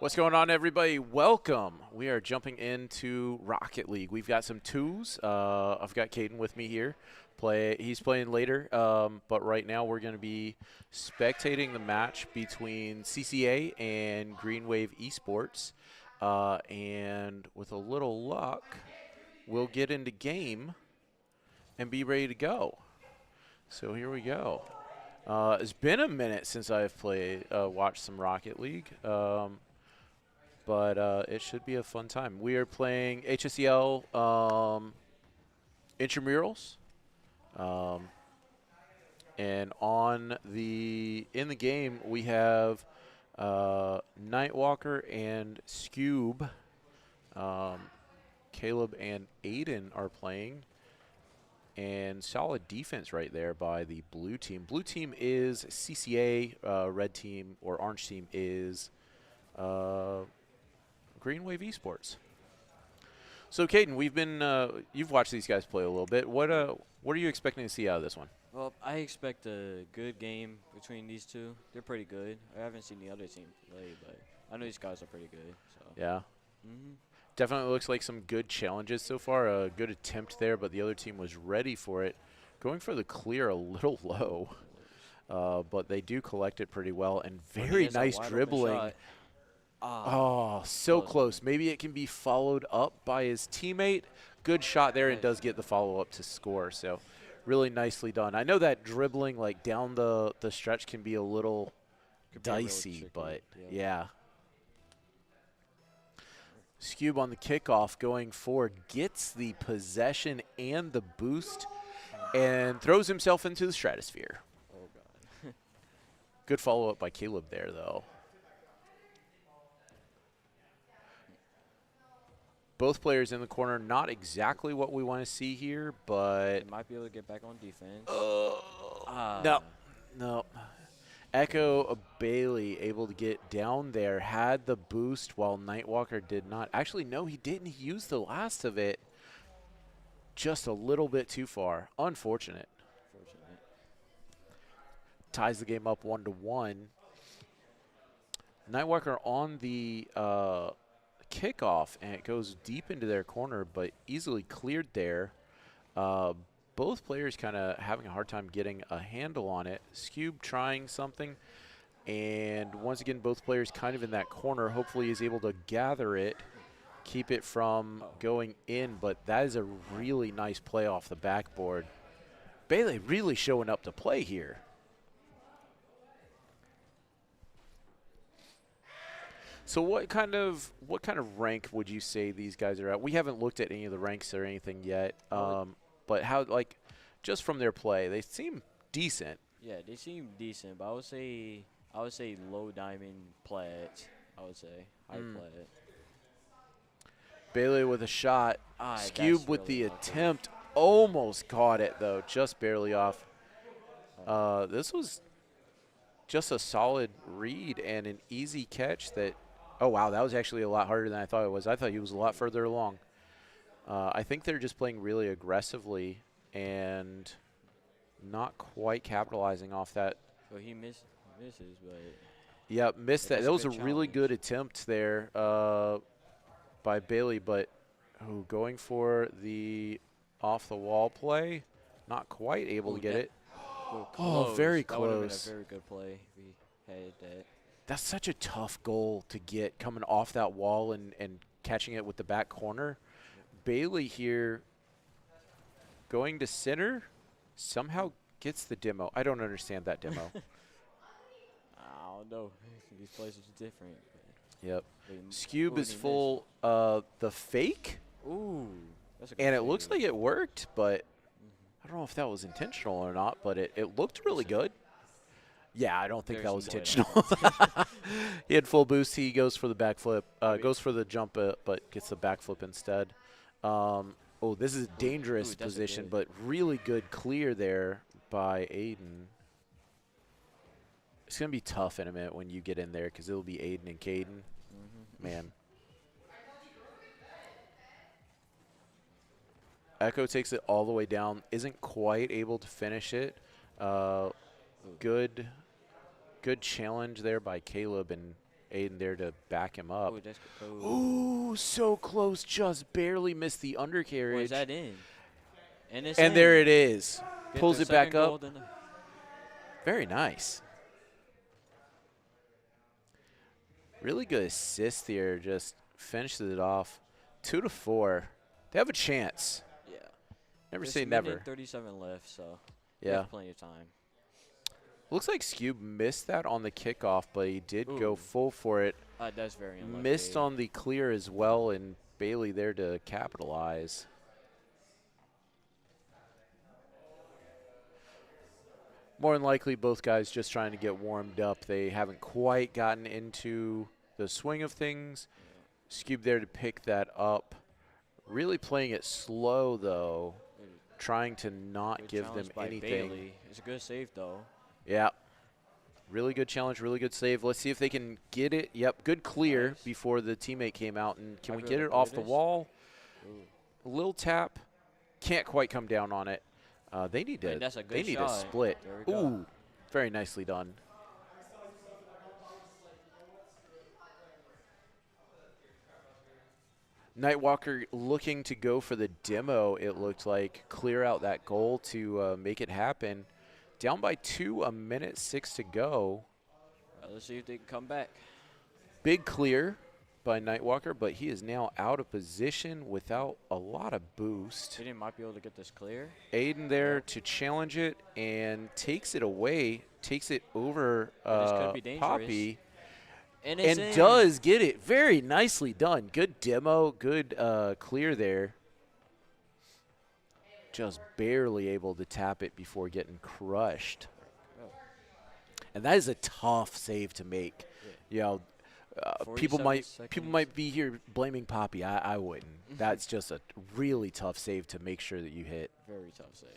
What's going on, everybody? Welcome. We are jumping into Rocket League. We've got some twos. I've got Caden with me here. He's playing later, but right now we're going to be spectating the match between CCA and Wave Esports. And with a little luck, we'll get into game and be ready to go. So here we go. It's been a minute since I've watched some Rocket League. But it should be a fun time. We are playing HSEL intramurals, and in the game we have Nightwalker and Scoob. Caleb and Aiden are playing, and solid defense right there by the blue team. Blue team is CCA. Red team or orange team is Wave Esports. So, Caden, you've watched these guys play a little bit. What are you expecting to see out of this one? Well, I expect a good game between these two. They're pretty good. I haven't seen the other team play, but I know these guys are pretty good. So. Yeah. Definitely looks like some good challenges so far. A good attempt there, but the other team was ready for it. Going for the clear a little low, but they do collect it pretty well, and very nice dribbling. Oh, so close. Maybe it can be followed up by his teammate. Good shot there, and does get the follow-up to score. So really nicely done. I know that dribbling like down the stretch can be a little dicey, but yeah. Scoob on the kickoff going forward, gets the possession and the boost, and throws himself into the stratosphere. Oh, God. Good follow-up by Caleb there, though. Both players in the corner, not exactly what we want to see here, but they might be able to get back on defense. No. Echo Bailey able to get down there, had the boost while Nightwalker did not. Actually, no, he didn't. He used the last of it just a little bit too far. Unfortunate. Ties the game up 1-1. Nightwalker on the kickoff, and it goes deep into their corner, but easily cleared there. Both players kind of having a hard time getting a handle on it. Scoob trying something, and once again, both players kind of in that corner. Hopefully he's able to gather it, keep it from going in, but that is a really nice play off the backboard. Bailey really showing up to play here. So what kind of rank would you say these guys are at? We haven't looked at any of the ranks or anything yet, but how, like, just from their play, they seem decent. Yeah, they seem decent, but I would say low diamond plat. I would say high plat. Bailey with a shot. Scoob with the attempt, almost caught it though, just barely off. This was just a solid read and an easy catch that. Oh, wow, that was actually a lot harder than I thought it was. I thought he was a lot further along. I think they're just playing really aggressively and not quite capitalizing off that. Well, he misses, but. Yeah, missed that. That was a really good attempt there by Bailey, but going for the off-the-wall play, not quite able to get it. Oh, very close. That would have been a very good play if we had that. That's such a tough goal to get, coming off that wall and catching it with the back corner. Bailey here going to center, somehow gets the demo. I don't understand that demo. I don't know. These places are different. Yep. Scoob is full the fake. Ooh. That's a good and it looks like it worked, but I don't know if that was intentional or not, but it looked really good. Yeah, I don't think that was intentional. He had full boost. He goes for the backflip, goes for the jump, but gets the backflip instead. Oh, this is a dangerous position, but really good clear there by Aiden. It's going to be tough in a minute when you get in there because it'll be Aiden and Caden. Man. Echo takes it all the way down. Isn't quite able to finish it. Good challenge there by Caleb, and Aiden there to back him up. Oh, that's good. Ooh, so close. Just barely missed the undercarriage. Is that in? And it's And in. there it is. Get Pulls the it back second goal, up. then Very nice. Really good assist here. Just finishes it off. 2-4. They have a chance. yeah. Never There's say a minute never. and 37 left, so we Yeah. have plenty of time. Looks like Skube missed that on the kickoff, but he did go Ooh. full for it. That's very unlucky. Missed on the clear as well, and Bailey there to capitalize. More than likely, both guys just trying to get warmed up. They haven't quite gotten into the swing of things. Skube there to pick that up. Really playing it slow, though, trying to not Good give them challenge by anything. Bailey. It's a good save, though. Yeah. Really good challenge, really good save. Let's see if they can get it. Yep, good clear Nice. before the teammate came out. And can we Cover get the it off the British. wall? Ooh. A little tap. Can't quite come down on it. They need to. And that's a good They need shot. a split. There we go. Ooh, very nicely done. Nightwalker looking to go for the demo. It looked like clear out that goal to make it happen. Down by 2, a minute 6 to go. Let's see if they can come back. Big clear by Nightwalker, but he is now out of position without a lot of boost. Aiden might be able to get this clear. Aiden there to challenge it and takes it away, takes it over This could be dangerous. Poppy, And and it's in. does get it. Very nicely done. Good demo, good clear there. Just barely able to tap it before getting crushed. Oh. And that is a tough save to make. You know, people 47 might seconds. be here blaming Poppy. I wouldn't. That's just a really tough save to make sure that you hit. Very tough save.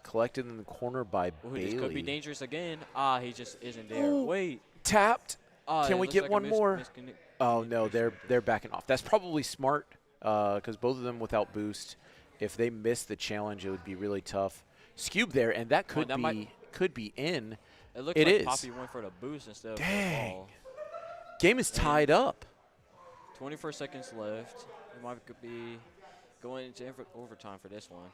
Collected in the corner by Ooh, Bailey. this could be dangerous again. He just isn't there. Ooh. Wait. Tapped. It Can we looks get like a one more? Oh no, miscommunication. they're backing off. That's probably smart because both of them without boost. If they miss the challenge, it would be really tough. Skube there, and that could could be in. It looks It like is. Poppy went for the boost instead of the Dang. ball. Game is tied up. 24 seconds left. We might be going into overtime for this one.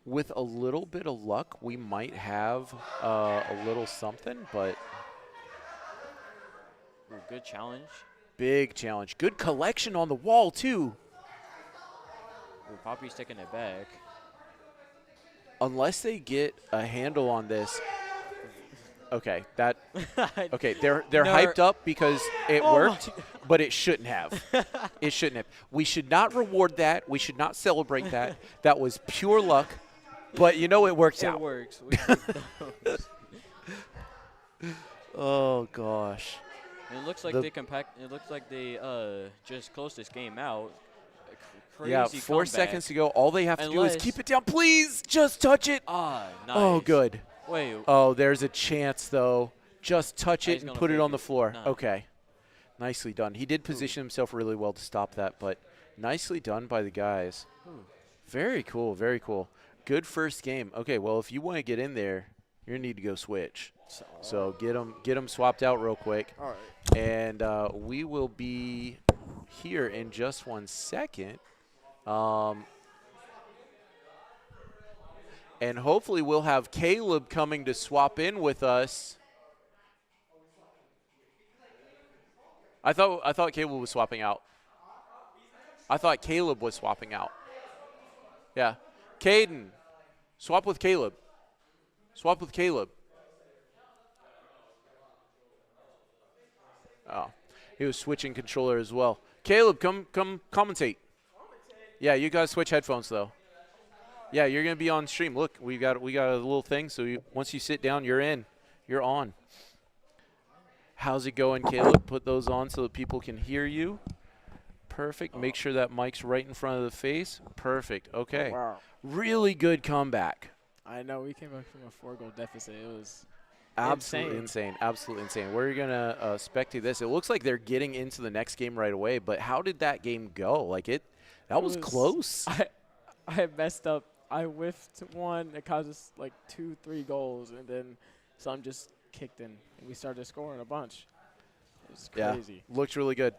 With a little bit of luck, we might have a little something, but Ooh, good challenge. big challenge. Good collection on the wall, too. Ooh, Poppy's taking it back. Unless they get a handle on this. Okay, they're hyped up because it worked, but it shouldn't have. It shouldn't have. We should not reward that. We should not celebrate that. That was pure luck. But you know it works out. It works. Oh gosh. And it looks like they compact. It looks like they just closed this game out. Crazy Yeah, 4 comeback. seconds to go. All they have to do is Unless- keep it down. Please, just touch it. Nice. Oh, good. Wait. Oh, there's a chance, though. Just touch He's it and gonna put it fake on the it. floor. Nice. Okay. Nicely done. He did position himself really well to stop that, but nicely done by the guys. Very cool, very cool. Good first game. Okay, well, if you want to get in there, you're going to need to go switch. So get them swapped out real quick. All right. And we will be here in just 1 second. And hopefully we'll have Caleb coming to swap in with us. I thought Caleb was swapping out. I thought Caleb was swapping out. Yeah. Caden, swap with Caleb. Swap with Caleb. Oh, he was switching controller as well. Caleb, come commentate. Yeah, you guys switch headphones though. Yeah, you're gonna be on stream. Look, we got a little thing. So once you sit down, you're in. You're on. How's it going, Caleb? Put those on so that people can hear you. Perfect. Make sure that mic's right in front of the face. Perfect. Okay. Oh, wow. Really good comeback. I know. We came back from a 4-goal deficit. It was Absolutely insane. Absolutely insane. We're going to spectate this. It looks like they're getting into the next game right away, but how did that game go? Like that was close. I messed up. I whiffed one. It caused us like 2-3 goals, and then some just kicked in, and we started scoring a bunch. It was Yeah, crazy. looks really good.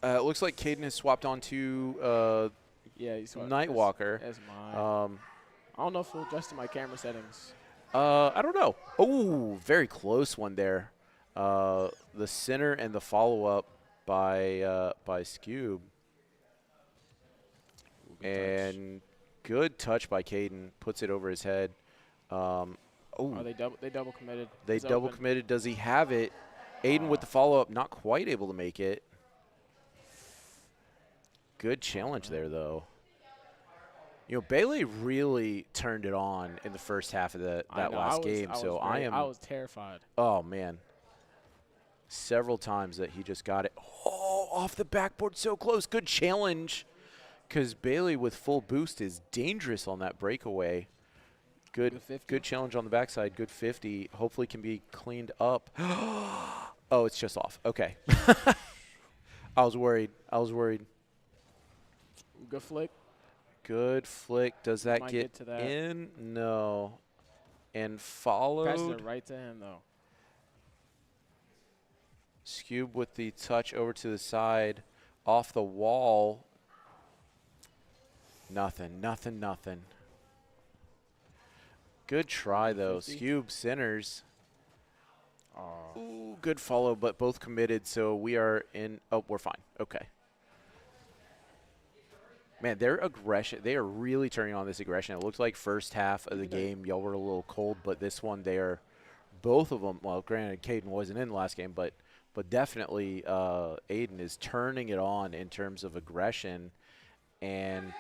It looks like Caden has swapped on to Yeah, he's Nightwalker. That's mine. Um, I don't know if he'll adjust to my camera settings. I don't know. Oh, very close one there. The center and the follow-up by Scube. And good touch by Caden. Puts it over his head. Oh, they double committed. They He's double open. committed. Does he have it? Aiden with the follow-up, not quite able to make it. Good challenge there, though. You know, Bailey really turned it on in the first half of that last game. I was terrified. Oh, man. Several times that he just got it. Oh, off the backboard, so close. Good challenge. Because Bailey with full boost is dangerous on that breakaway. Good challenge on the backside. Good 50. Hopefully can be cleaned up. Oh, it's just off. Okay. I was worried. Good flick. Good flick. Does that Might get to that. in? No. And followed. Passes it right to him, though. Scube with the touch over to the side. Off the wall. Nothing. Good try, though. 50. Scube centers. Ooh, good follow, but both committed, so we are in. Oh, we're fine. Okay. Man, their aggression, they are really turning on this aggression. It looked like first half of the game, y'all were a little cold, but this one, they are, both of them, well, granted, Caden wasn't in the last game, but definitely Aiden is turning it on in terms of aggression. And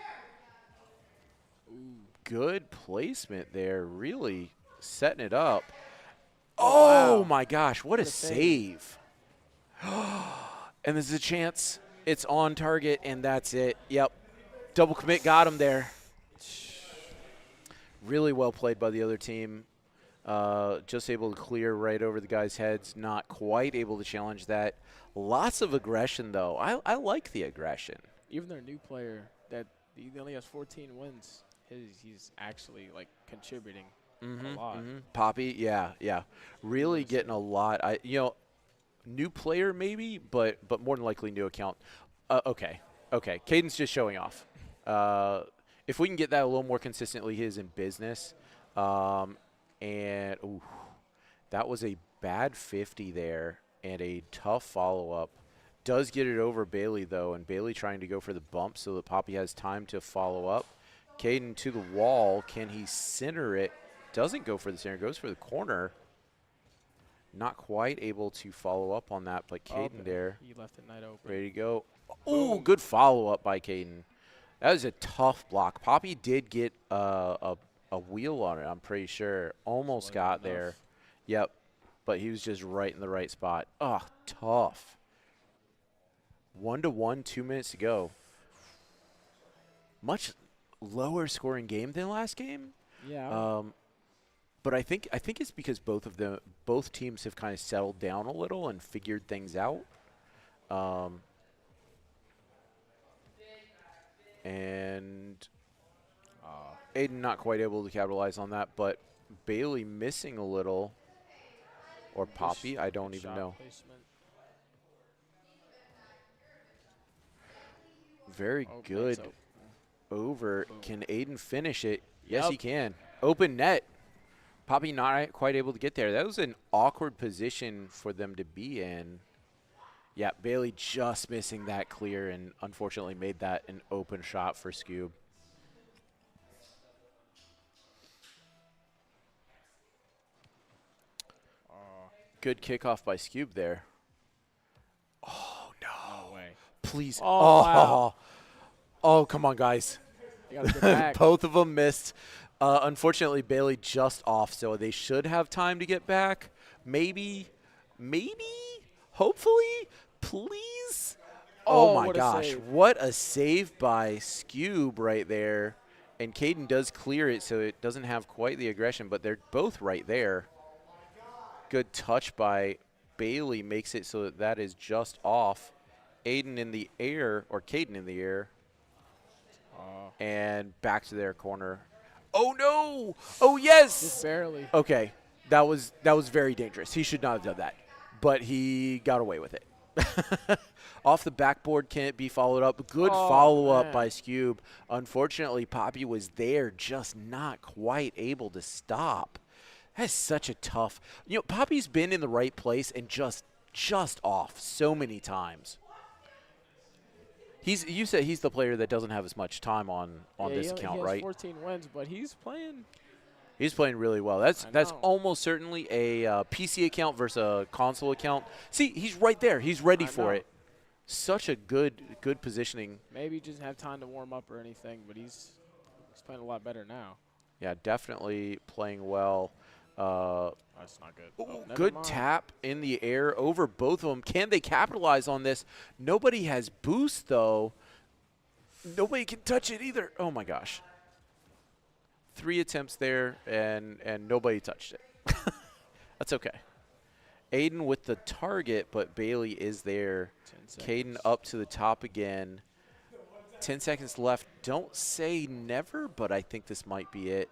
good placement there, really setting it up. Oh, wow. my gosh, what a What a save. And there's a chance. It's on target, and that's it. Yep. Double commit got him there. Really well played by the other team. Just able to clear right over the guys' heads. Not quite able to challenge that. Lots of aggression, though. I like the aggression. Even their new player, that he only has 14 wins. He's actually, like, contributing a lot. Poppy, yeah. Really getting a lot. New player maybe, but more than likely new account. Okay. Caden's just showing off. If we can get that a little more consistently, he is in business. And that was a bad 50 there and a tough follow-up. Does get it over Bailey, though, and Bailey trying to go for the bump so that Poppy has time to follow up. Caden to the wall. Can he center it? Doesn't go for the center. Goes for the corner. Not quite able to follow up on that, but Caden there. He left the night open. Ready to go. Ooh, good follow-up by Caden. That was a tough block. Poppy did get a wheel on it, I'm pretty sure. Almost got there. Yep, but he was just right in the right spot. Oh, tough. 1-1, 2 minutes to go. Much lower scoring game than last game. Yeah. But I think it's because both teams have kind of settled down a little and figured things out. And Aiden not quite able to capitalize on that, but Bailey missing a little. Or Poppy, I don't even know. Placement. Very good. Over. Boom. Can Aiden finish it? Yes, Yep. he can. Open net. Poppy not quite able to get there. That was an awkward position for them to be in. Yeah, Bailey just missing that clear and unfortunately made that an open shot for Scube. Good kickoff by Scube there. Oh, no. No way. Please. Oh, wow. Oh, come on, guys. You gotta get back. Both of them missed. Unfortunately, Bailey just off, so they should have time to get back. Maybe, hopefully, please. Oh, my what a gosh. save. What a save by Scube right there. And Caden does clear it, so it doesn't have quite the aggression, but they're both right there. Good touch by Bailey makes it so that is just off. Aiden in the air, or Caden in the air. And back to their corner. Oh, no. Oh, yes. Just barely. Okay. That was very dangerous. He should not have done that, but he got away with it. Off the backboard, can't be followed up. Good follow-up by Scube. Unfortunately, Poppy was there, just not quite able to stop. That's such a tough. You know, Poppy's been in the right place and just off so many times. You said he's the player that doesn't have as much time on this account, he has right? 14 wins, but he's playing. He's playing really well. That's almost certainly a PC account versus a console account. See, he's right there. He's ready for it. Such a good positioning. Maybe he doesn't have time to warm up or anything, but he's playing a lot better now. Yeah, definitely playing well. That's not good. Ooh, good tap in the air over both of them. Can they capitalize on this? Nobody has boost, though. Nobody can touch it either. Oh, my gosh. 3 attempts there, and nobody touched it. That's okay. Aiden with the target, but Bailey is there. Caden up to the top again. 10 seconds left. Don't say never, but I think this might be it.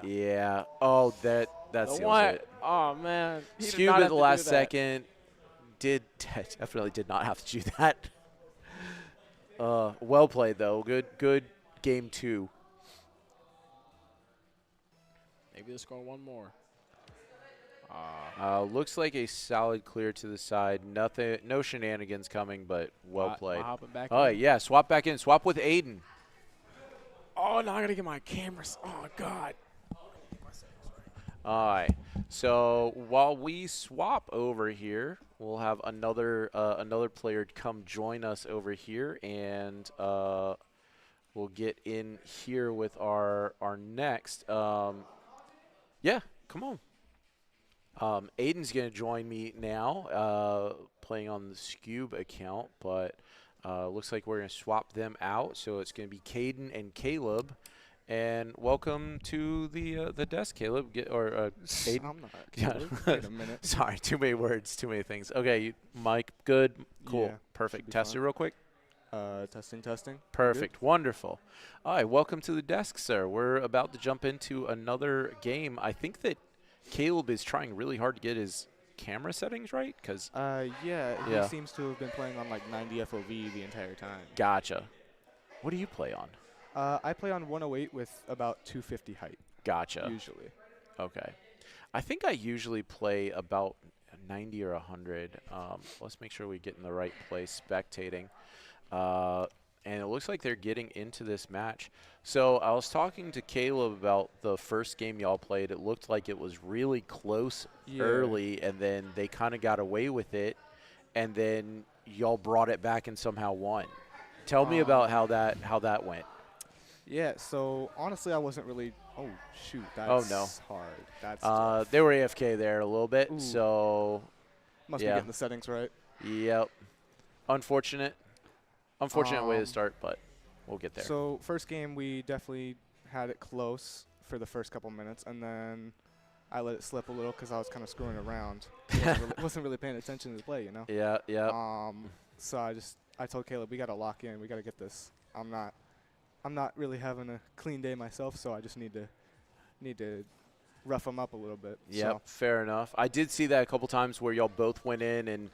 Yeah. Yeah. Oh, that seals it. Oh, man. Scube at the last second. Definitely did not have to do that. Well played, though. Good game 2. Maybe they'll score one more. Looks like a solid clear to the side. Nothing, no shenanigans coming, but well played. Hopping back in. Yeah, swap back in. Swap with Aiden. Oh, now I gotta get my cameras. Oh God. All right. So while we swap over here, we'll have another player come join us over here, and we'll get in here with our next. Yeah, come on. Aiden's going to join me now, playing on the Scube account, but looks like we're going to swap them out. So it's going to be Caden and Caleb. And welcome to the desk, Caleb. Caden. I'm not Caleb. Wait a minute. Sorry, too many words, too many things. Okay, Mike, good, cool, yeah, perfect. Test it real quick. Testing. Perfect. Wonderful. All right, welcome to the desk, sir. We're about to jump into another game. I think that Caleb is trying really hard to get his camera settings right, because he seems to have been playing on like 90 FOV the entire time. Gotcha. What do you play on? I play on 108 with about 250 height. Gotcha. Usually. Okay. I think I usually play about 90 or 100. Let's make sure we get in the right place spectating. And it looks like they're getting into this match. So I was talking to Caleb about the first game y'all played. It looked like it was really close early, and then they kind of got away with it, and then y'all brought it back and somehow won. Tell me about how that went. Yeah, so honestly, I wasn't really – oh, shoot, that's hard. That's tough. They were AFK there a little bit, Ooh. So – Must be getting the settings right. Yep. Unfortunate way to start, but we'll get there. So first game, we definitely had it close for the first couple minutes, and then I let it slip a little because I was kind of screwing around. wasn't really paying attention to the play, you know? Yeah. So I told Caleb, we got to lock in. We got to get this. I'm not really having a clean day myself, so I just need to rough him up a little bit. Yep, so. Fair enough. I did see that a couple times where y'all both went in and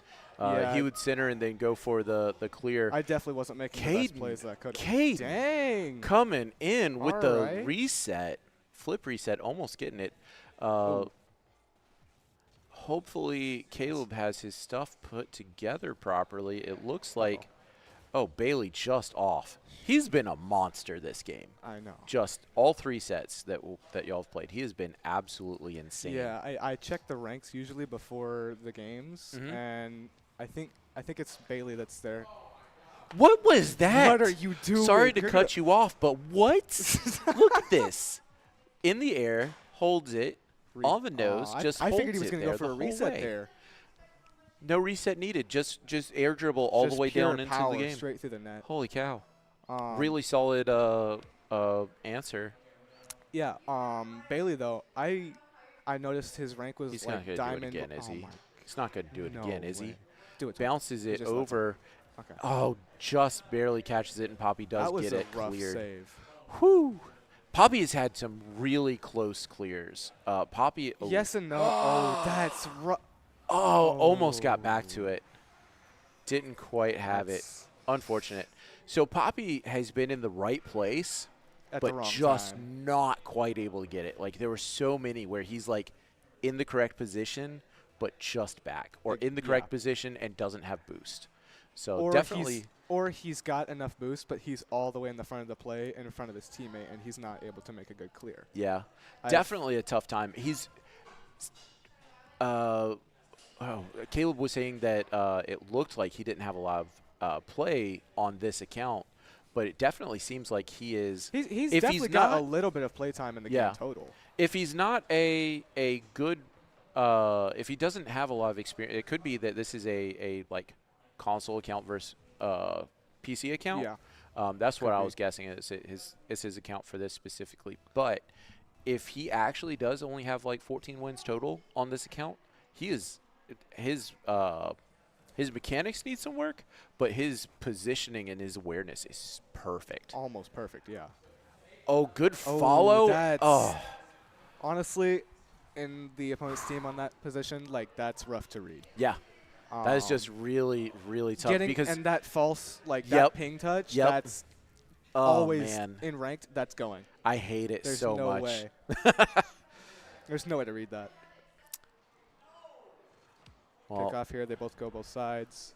he would center and then go for the clear. I definitely wasn't making the best plays that I could. Caden, dang, coming in with the reset, flip reset, almost getting it. Hopefully Caleb has his stuff put together properly. It looks like, Bailey just off. He's been a monster this game. I know. Just all 3 sets that y'all have played. He has been absolutely insane. Yeah, I check the ranks usually before the games, and I think it's Bailey that's there. What was that? What are you doing? Sorry to cut you off, but what? Look at this. In the air, holds it, on the nose, just holds it. I figured he was going to go for a reset there. No reset needed. Just air dribble all the way down into the game. Straight through the net. Holy cow. Really solid answer. Yeah. Bailey, though, I noticed his rank was He's like not diamond. Do it again, is he? He's not going to do it again, is he? Do it. Bounces it over. Okay. Just barely catches it, and Poppy does get it That was a rough cleared. save. Whew. Poppy has had some really close clears. Poppy. Oh, Yes and no. Oh, that's almost got back to it. Didn't quite have it. Unfortunate. So Poppy has been in the right place, at the but wrong just time. not quite able to get it. Like, there were so many where he's like in the correct position, but just back, or in the correct position and doesn't have boost. So Or definitely. Or he's got enough boost, but he's all the way in the front of the play and in front of his teammate, and he's not able to make a good clear. Yeah, definitely a tough time. He's. Caleb was saying that it looked like he didn't have a lot of play on this account, but it definitely seems like he is. He's if definitely he's got not, a little bit of playtime in the game total. If he's not a good, if he doesn't have a lot of experience, it could be that this is a like console account versus PC account. Yeah. That's what I was guessing. It's his account for this specifically. But if he actually does only have like 14 wins total on this account, he is his mechanics need some work, but his positioning and his awareness is perfect. Almost perfect, yeah. Oh, good follow. Honestly, in the opponent's team on that position, like, that's rough to read. Yeah. That is just really, really tough. And that false, like, that ping touch, that's always in ranked, that's going. I hate it so much. There's no way. There's no way to read that. Well, Kick off here. They both go both sides.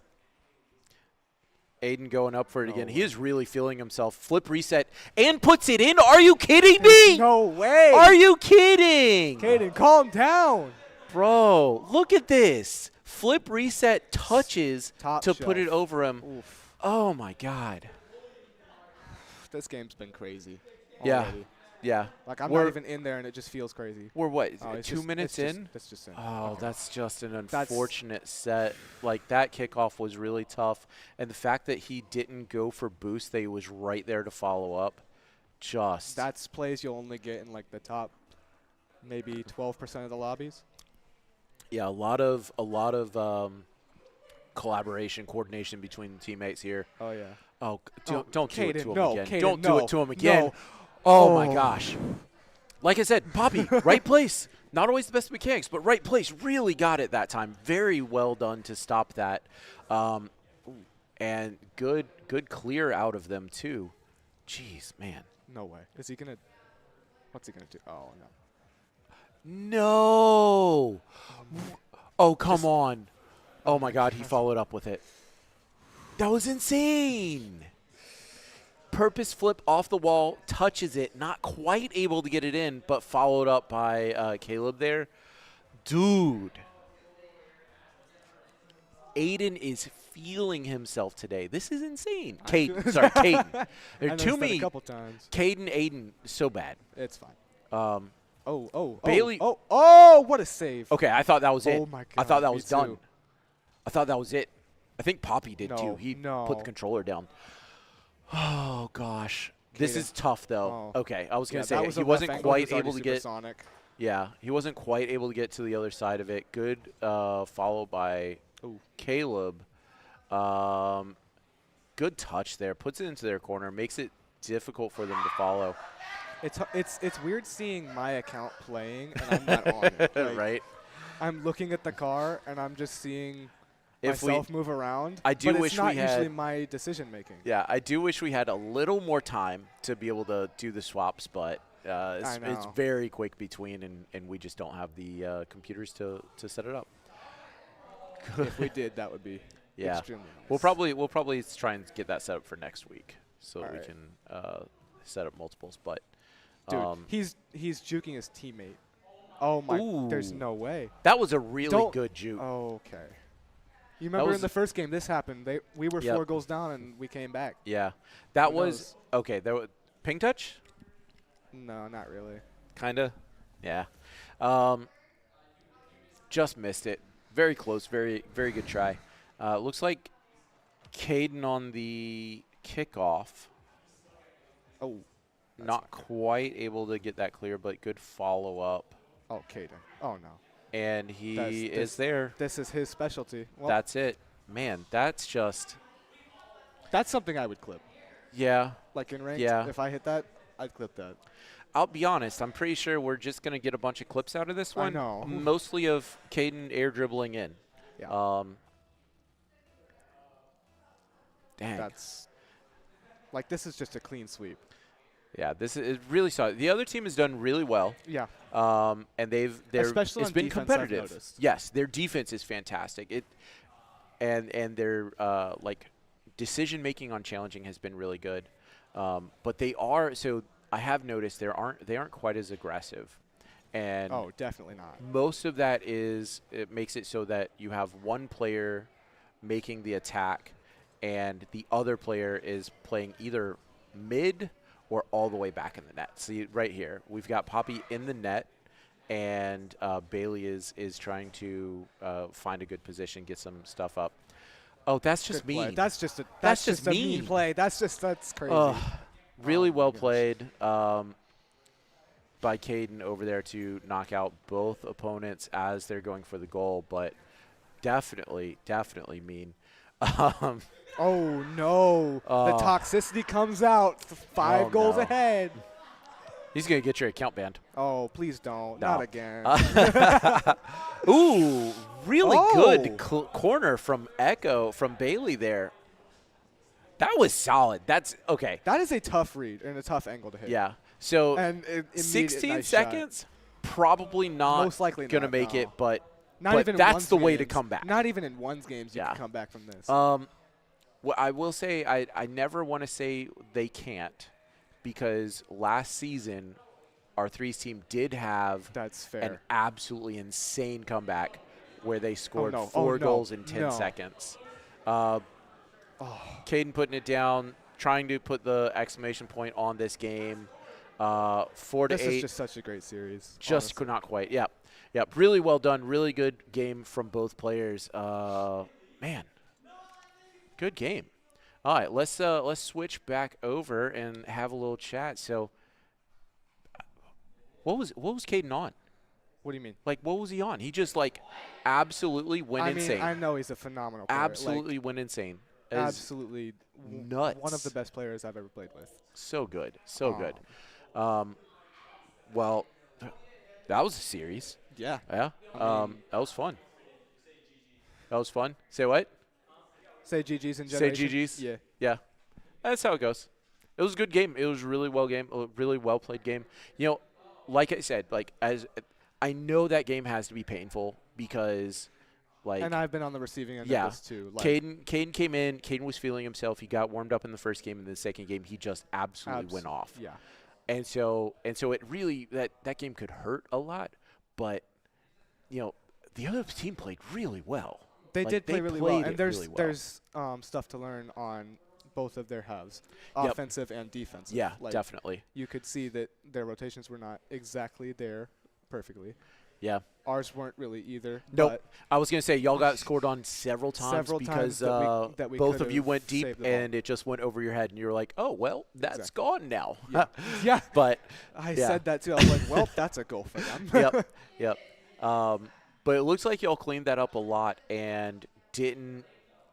Aiden going up for it again. He is really feeling himself. Flip reset and puts it in. Are you kidding me? No way. Are you kidding? Caden, calm down. Bro, look at this. Flip reset touches Top to shelf. put it over him. Oof. Oh, my God. This game's been crazy. Yeah. Already. Yeah. Like, I'm not even in there, and it just feels crazy. We're what, it's 2 minutes in? That's just in. Oh, that's just an unfortunate set. Like, that kickoff was really tough. And the fact that he didn't go for boost, that he was right there to follow up, just. That's plays you'll only get in, like, the top maybe 12% of the lobbies. Yeah, a lot of collaboration, coordination between the teammates here. Oh, yeah. Oh, don't do Caden, it to him no, again. Caden, Don't no, do it to him again. no. Oh, my gosh. Like I said, Poppy, right place. Not always the best mechanics, but right place. Really got it that time. Very well done to stop that. And good clear out of them, too. Jeez, man. No way. Is he going to – what's he going to do? Oh, no. No. Oh, come on. Oh, my God, he followed up with it. That was insane. Purpose flip off the wall, touches it, not quite able to get it in, but followed up by Caleb there. Dude. Aiden is feeling himself today. This is insane. Caden. Sorry, Caden. To me, a couple times. Caden, Aiden, so bad. It's fine. Bailey. What a save. Okay, I thought that was it. Oh, my God. I thought that me was done. too. I thought that was it. I think Poppy did too. He No. put the controller down. Oh, gosh. This Caden. is tough, though. Oh. Okay, I was going to that say, was he a rough wasn't angle. quite He was already able to get. supersonic. Yeah, he wasn't quite able to get to the other side of it. Good follow by Caleb. Good touch there. Puts it into their corner. Makes it difficult for them to follow. It's weird seeing my account playing and I'm not on it. Like, Right? I'm looking at the car and I'm just seeing If we- myself move around. I do but wish it's not we had- usually my decision making. Yeah, I do wish we had a little more time to be able to do the swaps, but it's know. very quick between, and we just don't have the computers to set it up. If we did, that would be Yeah, extremely nice. we'll probably try and get that set up for next week, so All we right. can set up multiples. But Dude, he's juking his teammate. Oh my! Ooh. There's no way. that was a really Don't- good juke. Okay. You remember was- in the first game this happened? We were Yep. 4 goals down and we came back. Yeah, that Who was okay. There was ping touch, No, not really. kinda. Yeah, just missed it. Very close. Very good try. Looks like Caden on the kickoff. Oh. Not quite able to get that clear, but good follow up. Oh, Caden. Oh no. And he That's- is there. This is his specialty. Well, That's it. Man, that's just, that's something I would clip. yeah. Like in ranked, Yeah. if I hit that, I'd clip that. I'll be honest. I'm pretty sure we're just going to get a bunch of clips out of this one. I know. Mostly of Caden air dribbling in. Yeah. Dang. That's like this is just a clean sweep. Yeah, this is really solid. The other team has done really well. Yeah. And they're Especially it's on been defense, I've competitive. noticed. Yes, their defense is fantastic. And their like decision making on challenging has been really good. But they are I have noticed they aren't quite as aggressive. And Oh, definitely not. most of that it makes it so that you have one player making the attack and the other player is playing either mid or all the way back in the net. See right here, we've got Poppy in the net, and Bailey is trying to find a good position, get some stuff up. Oh, that's just Good play. mean. That's just a mean. mean play. That's crazy. Really Oh my well gosh. played by Caden over there to knock out both opponents as they're going for the goal, but definitely mean. Oh no! The toxicity comes out. 5 goals no. ahead. He's going to get your account banned. Oh, please don't. No. Not again. Ooh, really Oh. good corner from Echo, from Bailey there. That was solid. That's okay. That is a tough read and a tough angle to hit. Yeah. So And 16 nice shot. seconds, probably not Most likely going to not, make no. it, but Not but even in that's one's the way to games. come back. Not even in one's games you Yeah. can come back from this. Well, I will say I never want to say they can't, because last season our threes team did have That's an fair. absolutely insane comeback where they scored no. 4 Oh, no. goals in 10 No. seconds. Caden putting it down, trying to put the exclamation point on this game. 4 to 8. This is just such a great series. Just honestly. not quite. Yep. Really well done. Really good game from both players. Man, good game. All right, let's switch back over and have a little chat. So, what was Caden on? What do you mean? Like, what was he on? He just like absolutely went insane. I know he's a phenomenal player. Absolutely went insane. Like, As absolutely nuts. one of the best players I've ever played with. So good. So good. Well, that was a series. Yeah. Yeah. I mean- That was fun. That was fun. Say what? Say GG's in Say generation. GG's? Yeah. Yeah. That's how it goes. It was a good game. It was a really well played game. You know, like I said, like I know that game has to be painful because like And I've been on the receiving end yeah, of this too. Like, Caden came in, Caden was feeling himself. He got warmed up in the first game, and the second game he just absolutely went off. Yeah. And so it really that game could hurt a lot, but you know, the other team played really well. They Like, did play they really played well. it And there's really well. there's stuff to learn on both of their halves, Yep. offensive and defensive. Yeah, like, definitely. You could see that their rotations were not exactly there perfectly. Yeah. Ours weren't really either. Nope. but I was going to say, y'all got scored on several times Several because times that we both of could've you went deep saved the ball. and it just went over your head, and you were like, oh, well, that's Exactly. gone now. Yeah. Yeah. But, I yeah. said that too. I was like, well, that's a goal for them. yep. But it looks like y'all cleaned that up a lot and didn't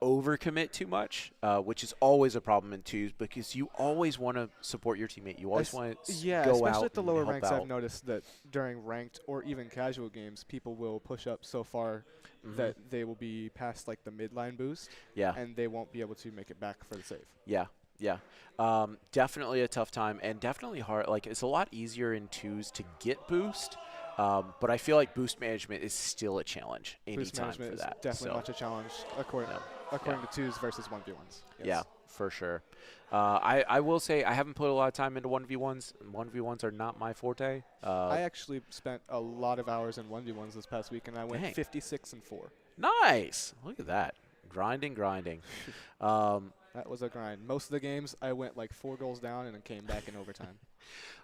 overcommit too much, which is always a problem in twos because you always want to support your teammate. You always want to Yeah, go out especially at the and lower help ranks, out. I've noticed that during ranked or even casual games, people will push up so far Mhm. that they will be past like the midline boost, Yeah. and they won't be able to make it back for the save. Yeah, yeah. Definitely a tough time and definitely hard. Like, it's a lot easier in twos to get boost, but I feel like boost management is still a challenge Boost anytime management for is that. definitely so, much a challenge according to twos versus 1v1s. Yes. yeah, for sure. I will say I haven't put a lot of time into 1v1s. 1v1s are not my forte. I actually spent a lot of hours in 1v1s this past week, and I went Dang. 56-4. Nice. Look at that. Grinding. That was a grind. Most of the games, I went like 4 goals down and then came back in overtime.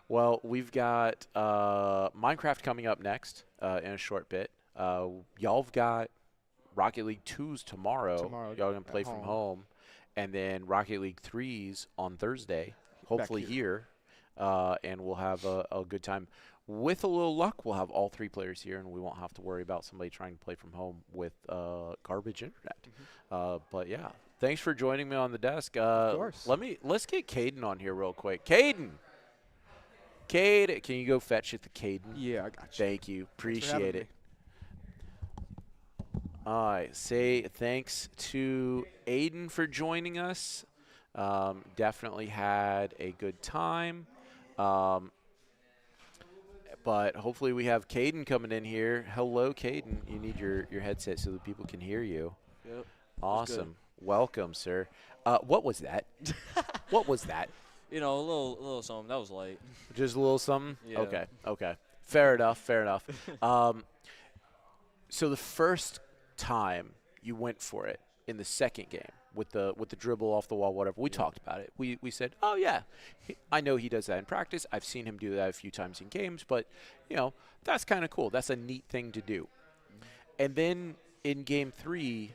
Well, we've got Minecraft coming up next in a short bit. Y'all have got Rocket League 2s tomorrow. Tomorrow Y'all going to at play from home. And then Rocket League 3s on Thursday, hopefully here. And we'll have a good time. With a little luck, we'll have all 3 players here, and we won't have to worry about somebody trying to play from home with garbage internet. But, yeah, thanks for joining me on the desk. Of course. Let's get Caden on here real quick. Caden! Cade, can you go fetch it to Caden? Yeah, I got you. Thank you. Thanks for having Appreciate it. All right. Say thanks to Aiden for joining us. Definitely had a good time. But hopefully we have Caden coming in here. Hello, Caden. You need your headset so that people can hear you. Yep. Awesome. Welcome, sir. What was that? What was that? You know, a little something. That was light. Just a little something? Yeah. Okay. Okay. Fair enough. Fair enough. So the first time you went for it in the second game with the dribble off the wall, whatever, we talked about it. We said, oh, yeah, I know he does that in practice. I've seen him do that a few times in games, but, you know, that's kind of cool. That's a neat thing to do. And then in game 3,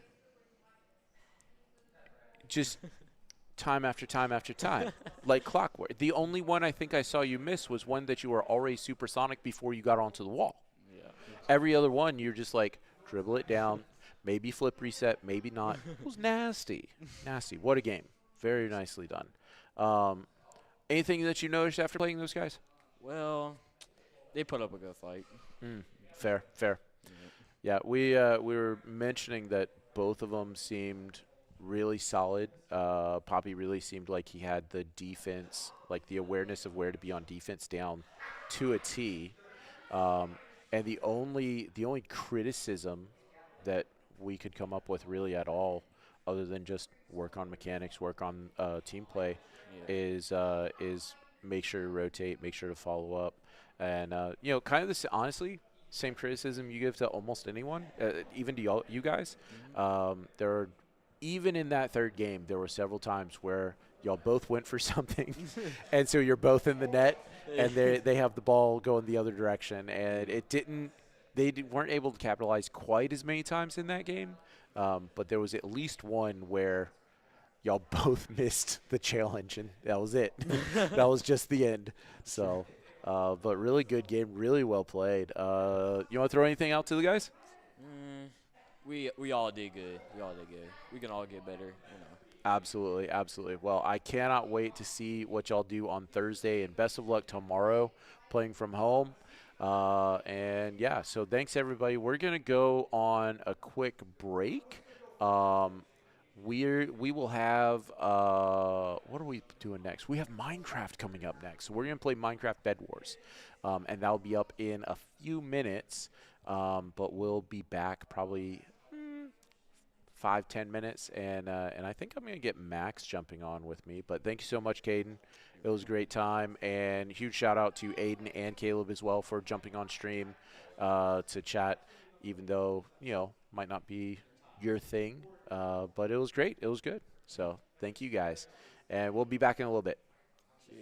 just time after time after time, like clockwork. The only one I think I saw you miss was one that you were already supersonic before you got onto the wall. Yeah. Every other one, you're just like, dribble it down, maybe flip reset, maybe not. It was nasty. Nasty. What a game. Very nicely done. Anything that you noticed after playing those guys? Well, they put up a good fight. Fair. Yeah, we were mentioning that both of them seemed really solid. Poppy really seemed like he had the defense, like the awareness of where to be on defense down to a T. And the only criticism that we could come up with really at all, other than just work on mechanics, work on team play, is make sure to rotate, make sure to follow up, and you know, kind of this honestly. Same criticism you give to almost anyone, even to you guys. There are, even in that third game, there were several times where y'all both went for something, and so you're both in the net, and they have the ball going the other direction, and weren't able to capitalize quite as many times in that game, but there was at least one where y'all both missed the challenge, and that was it. That was just the end. So. But really good game, really well played. You want to throw anything out to the guys? We all did good. We can all get better, you know. Absolutely. Well, I cannot wait to see what y'all do on Thursday, and best of luck tomorrow playing from home. And, yeah, so thanks, everybody. We're going to go on a quick break. We will have what are we doing next? We have Minecraft coming up next. So we're going to play Minecraft Bedwars, and that'll be up in a few minutes, but we'll be back probably 5-10 minutes, and I think I'm going to get Max jumping on with me. But thank you so much, Caden. It was a great time, and huge shout out to Aiden and Caleb as well for jumping on stream to chat, even though, you know, might not be your thing, but it was great. It was good. So thank you guys, and we'll be back in a little bit. Yeah.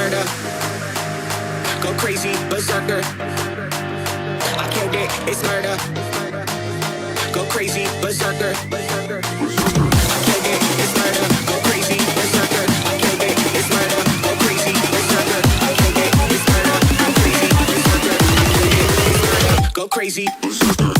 murder. Go crazy, berserker. I killed it, it's murder. Go crazy, berserker. I killed it, it's murder. Go crazy, berserker. I killed it, it's murder. Go crazy, berserker. I killed it, it's murder. Go crazy, berserker. I killed it, it's murder. Go crazy, berserker.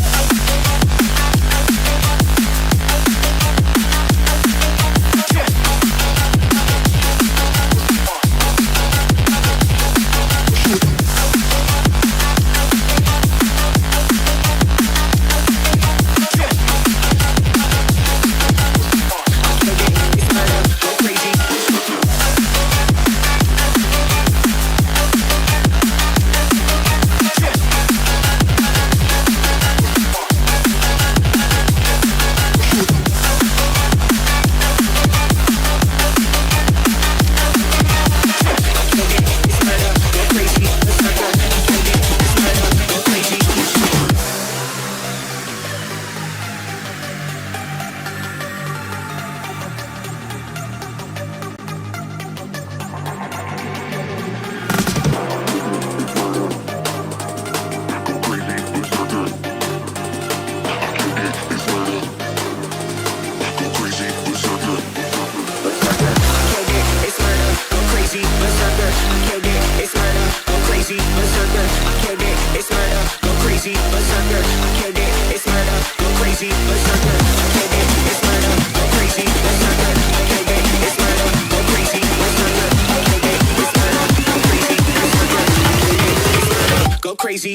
Crazy.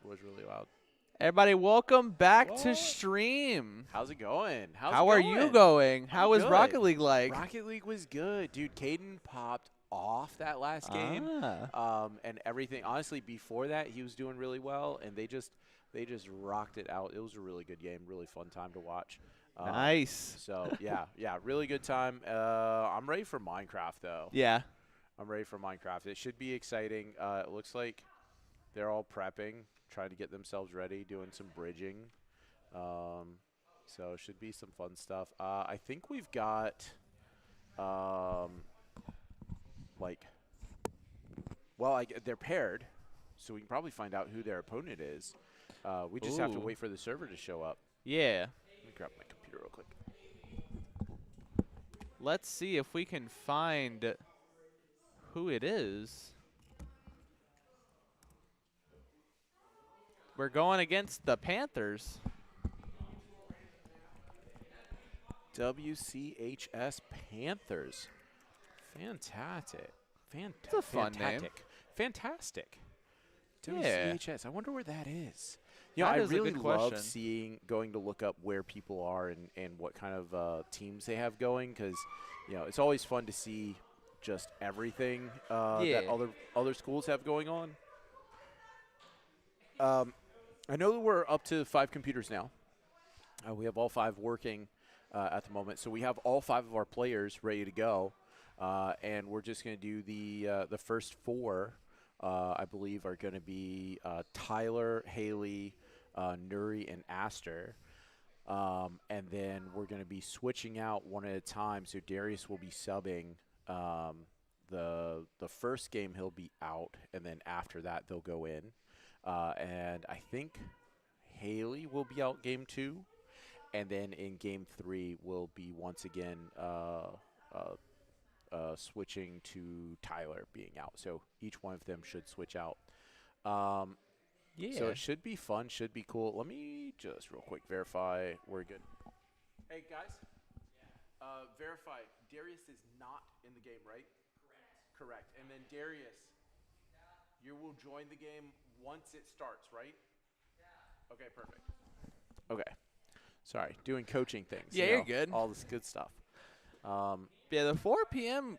Was really loud. Everybody, welcome back to What? stream. How's it going? How are you going? How was good. Rocket League like? Rocket League was good, dude. Caden popped off that last game, and everything. Honestly, before that, he was doing really well, and they just rocked it out. It was a really good game, really fun time to watch. Nice. So yeah, really good time. I'm ready for Minecraft though. Yeah. I'm ready for Minecraft. It should be exciting. It looks like they're all prepping, trying to get themselves ready, doing some bridging. So it should be some fun stuff. I think we've got, they're paired, so we can probably find out who their opponent is. We just have to wait for the server to show up. Yeah. Let me grab my computer real quick. Let's see if we can find who it is. We're going against the Panthers. WCHS Panthers. Fantastic. It's a fun name. Fantastic. Yeah. WCHS. I wonder where that is. You know, That I is a really good love question. going to look up where people are and what kind of teams they have going, because, you know, it's always fun to see just everything that other schools have going on. I know that we're up to 5 computers now. We have all 5 working at the moment, so we have all 5 of our players ready to go, and we're just going to do the first 4. I believe are going to be Tyler, Haley, Nuri, and Aster, and then we're going to be switching out one at a time. So Darius will be subbing. The first game he'll be out, and then after that they'll go in. And I think Haley will be out game 2, and then in game 3 will be once again switching to Tyler being out. So each one of them should switch out. Yeah. So it should be fun, should be cool. Let me just real quick verify we're good. Hey, guys. Verify, Darius is not in the game, right? Correct. And then Darius, you will join the game once it starts, right? Yeah. Okay, perfect. Okay. Sorry, doing coaching things. Yeah, you you're know, good. All this good stuff. Yeah, the 4 p.m.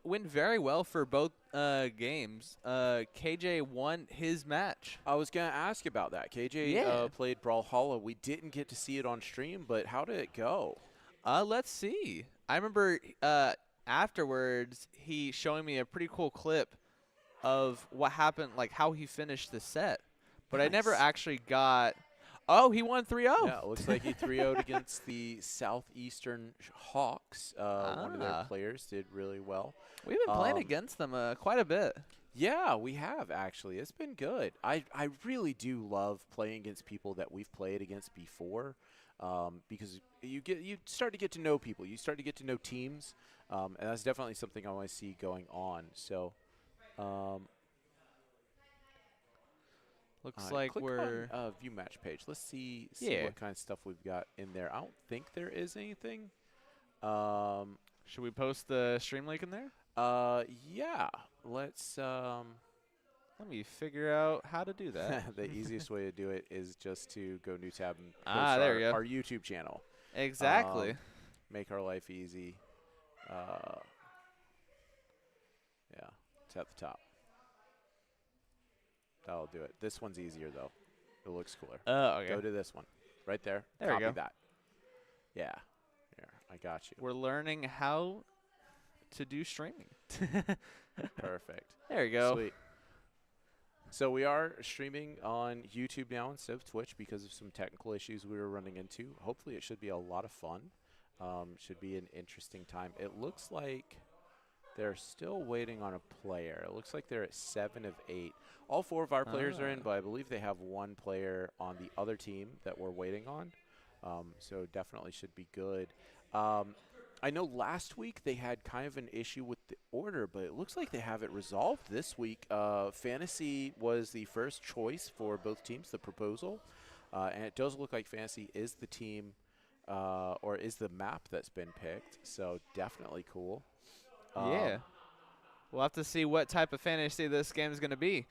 went very well for both games. KJ won his match. I was going to ask about that. KJ Yeah. played Brawlhalla. We didn't get to see it on stream, but how did it go? Let's see. I remember afterwards he showing me a pretty cool clip of what happened, like how he finished the set. But I never Nice. actually got. Oh, he won 3-0. Yeah, it looks like he 3-0'd against the Southeastern Hawks. One of their players did really well. We've been playing against them quite a bit. Yeah, we have, actually. It's been good. I really do love playing against people that we've played against before, because you start to get to know people. You start to get to know teams, and that's definitely something I want to see going on. So, Looks like click we're. on view match page. Let's see Yeah. what kind of stuff we've got in there. I don't think there is anything. Should we post the stream link in there? Yeah. Let's. Let me figure out how to do that. The easiest way to do it is just to go new tab and post there we go. our YouTube channel. Exactly. Make our life easy. Yeah, it's at the top. That'll do it. This one's easier, though. It looks cooler. Oh, okay. Go to this one. Right there. There we Copy go. that. Yeah. Here, I got you. We're learning how to do streaming. Perfect. There you go. Sweet. So we are streaming on YouTube now instead of Twitch because of some technical issues we were running into. Hopefully it should be a lot of fun. Should be an interesting time. It looks like they're still waiting on a player. It looks like they're at 7 of 8. All 4 of our players are in, but I believe they have 1 player on the other team that we're waiting on. So definitely should be good. I know last week they had kind of an issue with the order, but it looks like they have it resolved this week. Fantasy was the first choice for both teams, the proposal. And it does look like Fantasy is the team or is the map that's been picked. So definitely cool. Yeah. We'll have to see what type of fantasy this game is going to be.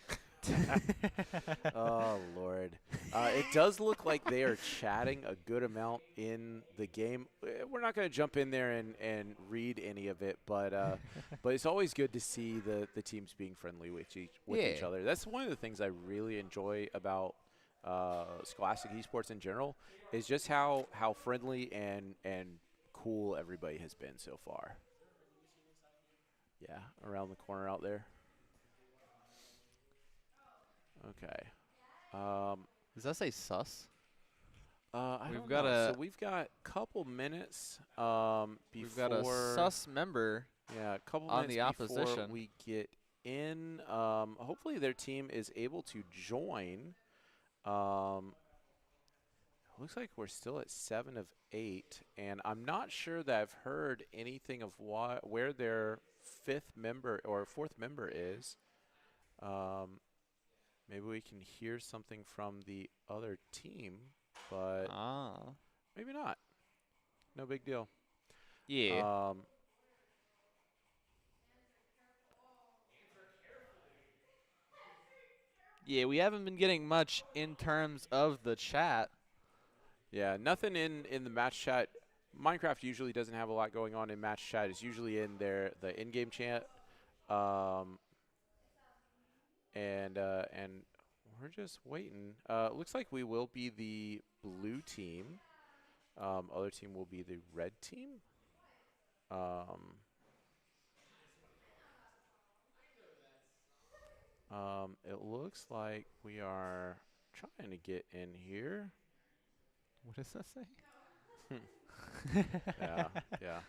Oh, Lord. It does look like they are chatting a good amount in the game. We're not going to jump in there and read any of it, but it's always good to see the teams being friendly with each other. That's one of the things I really enjoy about Scholastic Esports in general is just how friendly and cool everybody has been so far. Yeah, around the corner out there. Okay. Does that say sus? We've got so we've got a couple minutes before We've got a sus member. Yeah, a couple on minutes the before opposition. we get in. Hopefully their team is able to join. Looks like we're still at 7 of 8, and I'm not sure that I've heard anything of where their 5th member or 4th member is. Maybe we can hear something from the other team, but maybe not. No big deal. Yeah. Yeah, we haven't been getting much in terms of the chat. Yeah, nothing in the match chat. Minecraft usually doesn't have a lot going on in match chat. It's usually in the in-game chat. And we're just waiting. Looks like we will be the blue team. Other team will be the red team. It looks like we are trying to get in here. What does that say? Yeah.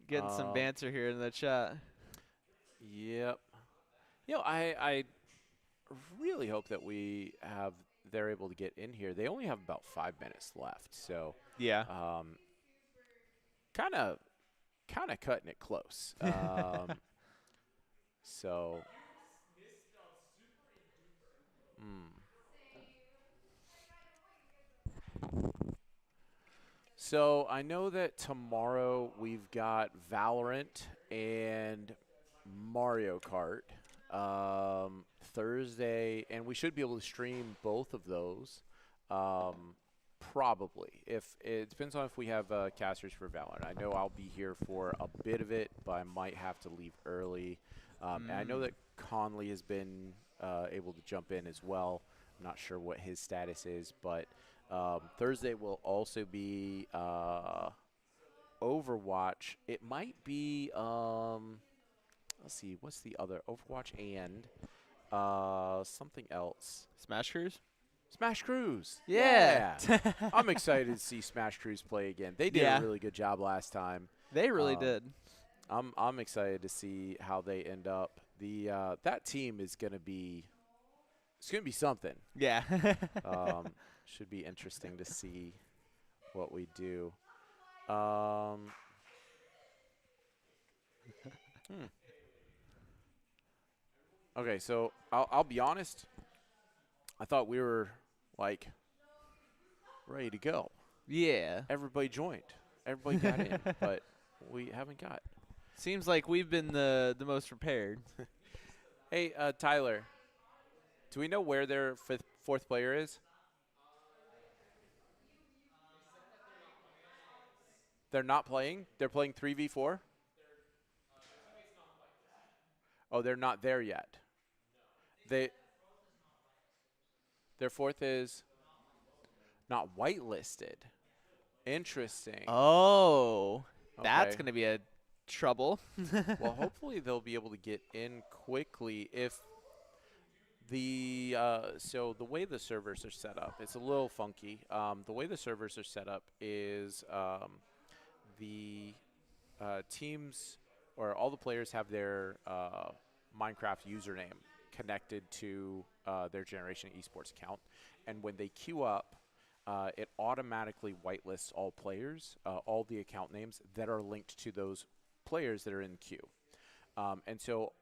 Getting some banter here in the chat. Yep. You know, I really hope that they're able to get in here. They only have about 5 minutes left, so Yeah. kind of cutting it close. So So I know that tomorrow we've got Valorant and Mario Kart. Thursday, and we should be able to stream both of those. Probably. If it depends on if we have casters for Valorant. I know I'll be here for a bit of it, but I might have to leave early. And I know that Conley has been able to jump in as well. I'm not sure what his status is, but Thursday will also be Overwatch. It might be let's see, what's the other? Overwatch and something else. Smash Cruise? Smash Cruise. Yeah. I'm excited to see Smash Cruise play again. They did a really good job last time. They really did. I'm excited to see how they end up. The that team is gonna be something. Yeah. Should be interesting to see what we do. Okay, so I'll be honest. I thought we were like ready to go. Yeah. Everybody joined. Everybody got in, but we haven't got. Seems like we've been the most prepared. Hey, Tyler, do we know where their fourth player is? They're not playing? They're playing 3v4? Oh, they're not there yet. Their fourth is not whitelisted. Interesting. Oh. That's Okay. going to be a trouble. Well, hopefully they'll be able to get in quickly. If the so the way the servers are set up, it's a little funky. The way the servers are set up is the teams or all the players have their Minecraft username connected to their Generation Esports account, and when they queue up, it automatically whitelists all players, all the account names that are linked to those players that are in the queue. And so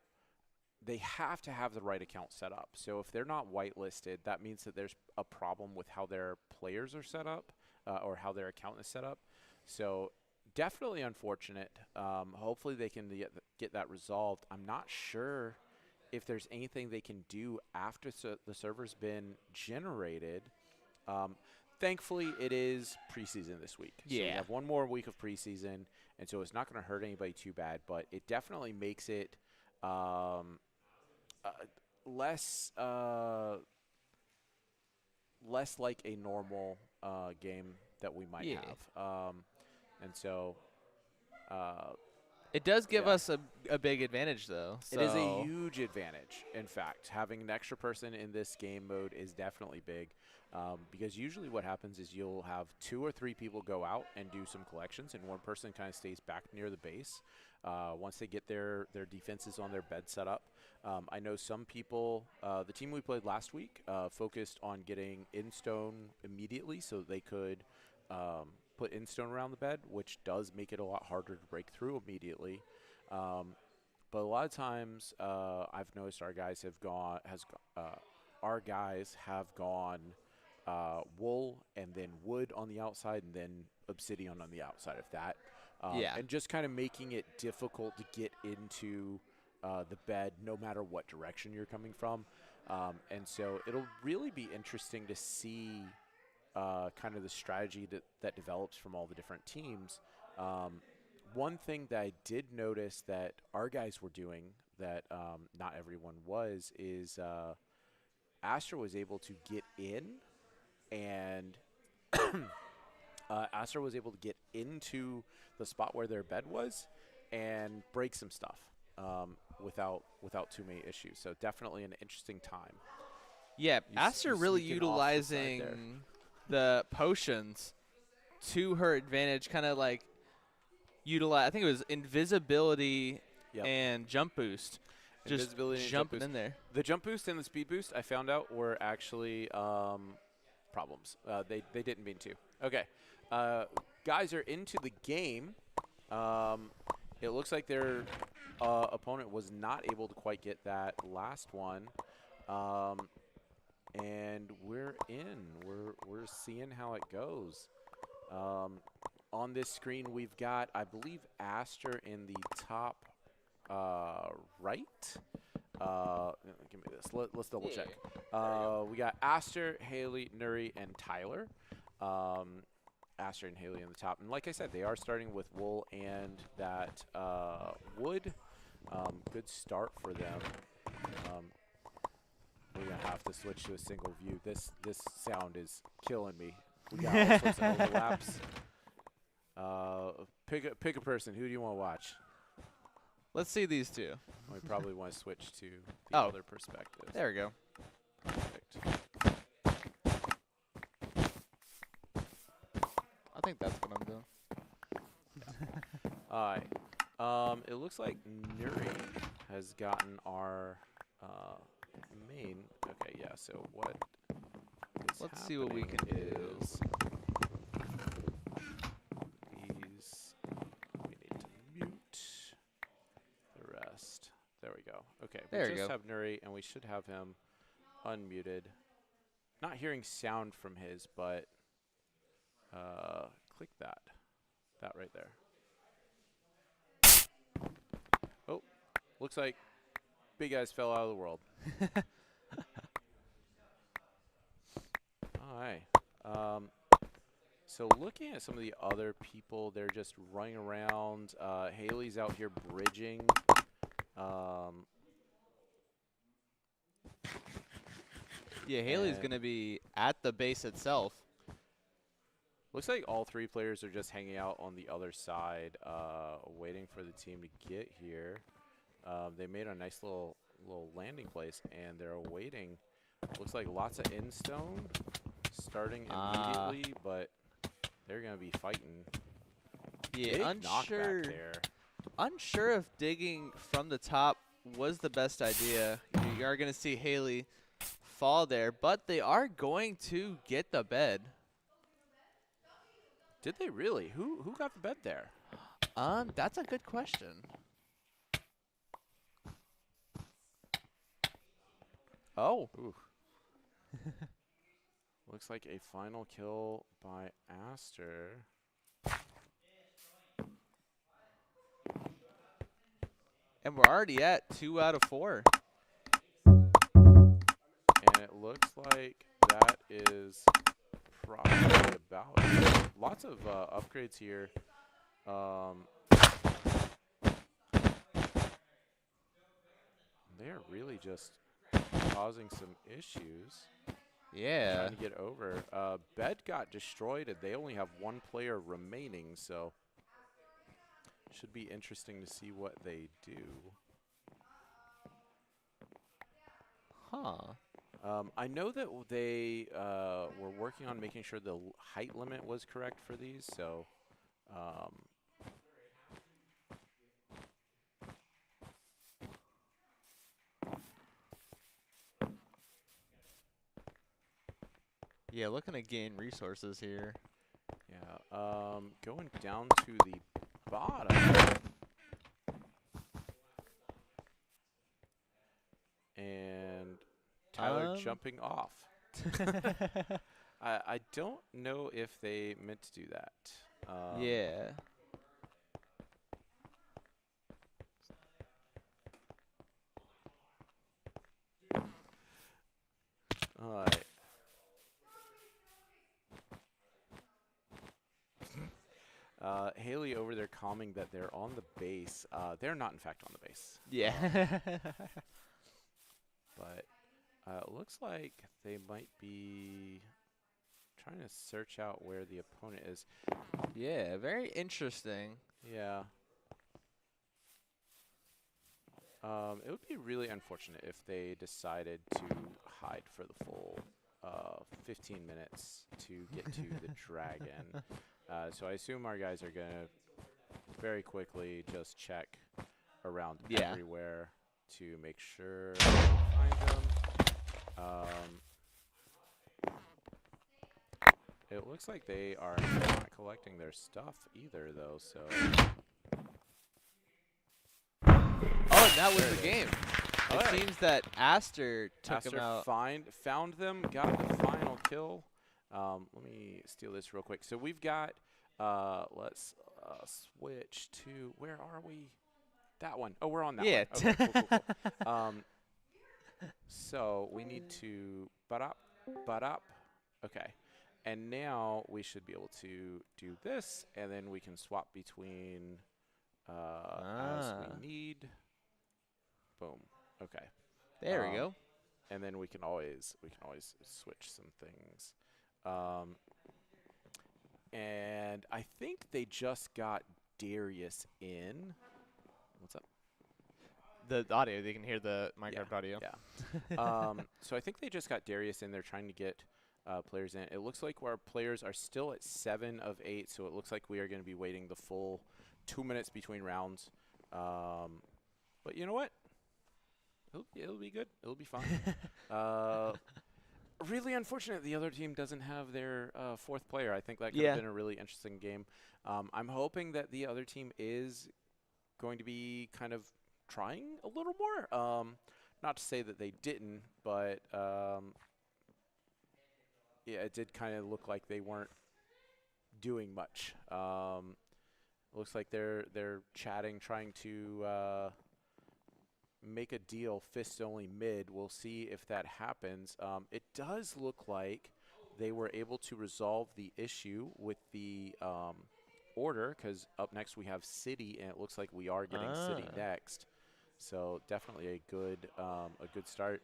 they have to have the right account set up. So if they're not whitelisted, that means that there's a problem with how their players are set up or how their account is set up. So definitely unfortunate. Hopefully they can get that resolved. I'm not sure if there's anything they can do after the server's been generated. Thankfully, it is preseason this week. So we have one more week of preseason, and so it's not going to hurt anybody too bad, but it definitely makes it less like a normal game that we might have. And so it does give us a big advantage, though. So. It is a huge advantage. In fact, having an extra person in this game mode is definitely big. Because usually what happens is you'll have 2 or 3 people go out and do some collections, and one person kind of stays back near the base once they get their defenses on their bed set up. I know some people, the team we played last week, focused on getting in-stone immediately so they could put in-stone around the bed, which does make it a lot harder to break through immediately. But a lot of times I've noticed our guys have gone wool and then wood on the outside and then obsidian on the outside of that. And just kind of making it difficult to get into the bed no matter what direction you're coming from. And so it'll really be interesting to see kind of the strategy that develops from all the different teams. One thing that I did notice that our guys were doing that not everyone was is Astra was able to get in and Astra was able to get into the spot where their bed was and break some stuff without too many issues. So definitely an interesting time. Yeah, Astra really utilizing the potions to her advantage, kind of like utilize. I think it was invisibility and jump boost. Just jumping in there. The jump boost and the speed boost, I found out, were actually problems. They didn't mean to. Okay. Guys are into the game. It looks like their opponent was not able to quite get that last one. and we're in. We're seeing how it goes. On this screen, we've got, I believe, Aster in the top right. Give me this. Let's double check. We got Aster, Haley, Nuri, and Tyler. Aster and Haley in the top. And like I said, they are starting with wool and that wood. Good start for them. We're going to have to switch to a single view. This sound is killing me. We got all sorts of overlaps. Pick a person. Who do you want to watch? Let's see these two. We probably want to switch to the other perspective. There we go. Perfect. I think that's what I'm doing. All right. It looks like Nuri has gotten our main. Okay, yeah. So what is Let's see what we can do. is these. We need to mute the rest. There we go. Okay. There we you just go. have Nuri, and we should have him unmuted. Not hearing sound from his, but click that. That right there. Oh, looks like big guys fell out of the world. All right. So looking at some of the other people, they're just running around. Haley's out here bridging. Yeah, Haley's going to be at the base itself. Looks like all three players are just hanging out on the other side, waiting for the team to get here. They made a nice little landing place, and they're awaiting. Looks like lots of in-stone starting immediately, but they're going to be fighting. Yeah, Big knockback there. Unsure if digging from the top was the best idea. You are going to see Haley fall there, but they are going to get the bed. Did they really? Who got the bed there? That's a good question. Oh. Ooh. Looks like a final kill by Aster. And we're already at 2 out of 4. And it looks like that is probably about it. Lots of upgrades here. They're really just causing some issues. Yeah. Trying to get over. Bed got destroyed, and they only have one player remaining, so should be interesting to see what they do. Huh. I know that they were working on making sure the height limit was correct for these, so Yeah, looking to gain resources here. yeah. Going down to the bottom. And Tyler jumping off. I don't know if they meant to do that. Yeah. All right. Haley over there calming that they're on the base. They're not, in fact, on the base. Yeah. But it looks like they might be trying to search out where the opponent is. Yeah, very interesting. Yeah. It would be really unfortunate if they decided to hide for the full 15 minutes to get to the dragon. So I assume our guys are going to very quickly just check around everywhere to make sure they find them. It looks like they are not collecting their stuff either, though, so... Oh, and that was the game. It seems that Aster took him out. Found them, got the final kill. Let me steal this real quick. So we've got, let's switch to, where are we? That one. Oh, we're on that one. Okay, cool. So we need to, okay. And now we should be able to do this, and then we can swap between as we need. Boom. Okay. There we go. And then we can always switch some things. And I think they just got Darius in. What's up? The audio, they can hear the Minecraft audio. Yeah. So I think they just got Darius in. They're trying to get players in. It looks like our players are still at 7 of 8, so it looks like we are going to be waiting the full 2 minutes between rounds. But you know what? It'll be good. It'll be fine. Really unfortunate the other team doesn't have their 4th player. I think that could have been a really interesting game. I'm hoping that the other team is going to be kind of trying a little more. Not to say that they didn't, but yeah, it did kind of look like they weren't doing much. Looks like they're chatting, trying to make a deal fist only mid. We'll see if that happens. It does look like they were able to resolve the issue with the order, because up next we have City, and it looks like we are getting City next. So definitely a good start.